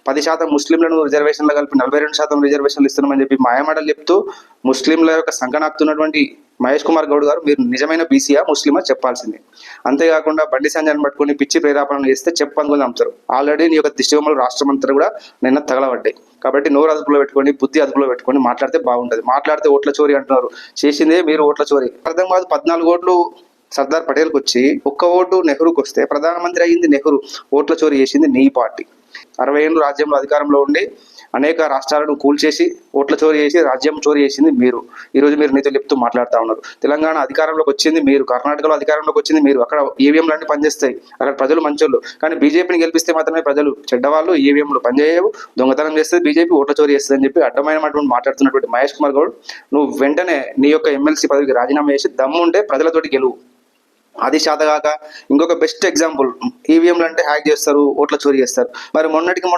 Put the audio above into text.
10% ముస్లింలను రిజర్వేషన్లో కలిపి 42% రిజర్వేషన్లు ఇస్తున్నామని చెప్పి మాయమాటలు చెప్తూ ముస్లింల యొక్క సంకనాకుతున్నటువంటి మహేష్ కుమార్ గౌడ్ గారు మీరు నిజమైన బీసీయా ముస్లిమా చెప్పాల్సిందే. అంతేకాకుండా బండి సంజయ్ని పట్టుకొని పిచ్చి ప్రేరేపణలు చేస్తే చెప్పనుకొని నమ్ముతారు. ఆల్రెడీ నీ యొక్క దిష్టిబొమ్మలు రాష్ట్రం అంతా కూడా నిన్న తగలబడ్డాయి. కాబట్టి నోరు అదుపులో పెట్టుకొని బుద్ధి అదుపులో పెట్టుకొని మాట్లాడితే బాగుంటుంది. మాట్లాడితే ఓట్ల చోరీ అంటున్నారు, చేసిందే మీరు ఓట్ల చోరీ. అర్థం కాదు. 14 ఓట్లు సర్దార్ పటేల్కి వచ్చి 1 ఓటు నెహ్రూకి వస్తే ప్రధానమంత్రి అయ్యింది నెహ్రూ. ఓట్ల చోరీ చేసింది నీ పార్టీ. 60 ఏళ్ళు రాజ్యంలో అధికారంలో ఉండి అనేక రాష్ట్రాలను కూల్చేసి ఓట్ల చోరీ చేసి రాజ్యం చోరీ చేసింది మీరు. ఈరోజు మీరు నీతో చెప్తూ మాట్లాడుతూ ఉన్నారు. తెలంగాణ అధికారంలోకి వచ్చింది మీరు, కర్ణాటకలో అధికారంలోకి వచ్చింది మీరు. అక్కడ ఈవీఎంలు అన్ని పనిచేస్తాయి, అక్కడ ప్రజలు మంచోళ్ళు. కానీ బీజేపీని గెలిపిస్తే మాత్రమే ప్రజలు చెడ్డవాళ్ళు, ఈవీఎంలు పనిచేయవు, దొంగతనం చేస్తుంది బీజేపీ, ఓట్ల చోరీ చేస్తుంది అని చెప్పి అడ్డమైనటువంటి మాట్లాడుతున్నటువంటి మహేష్ కుమార్ గౌడ్, నువ్వు వెంటనే నీ యొక్క ఎమ్మెల్సీ పదవికి రాజీనామా చేసి దమ్ముంటే ప్రజలతోటి గెలువు. అది శాతగాక ఇంకొక బెస్ట్ ఎగ్జాంపుల్, ఈవీఎంలు అంటే హ్యాక్ చేస్తారు, ఓట్ల చోరీ చేస్తారు. మరి మొన్నటికి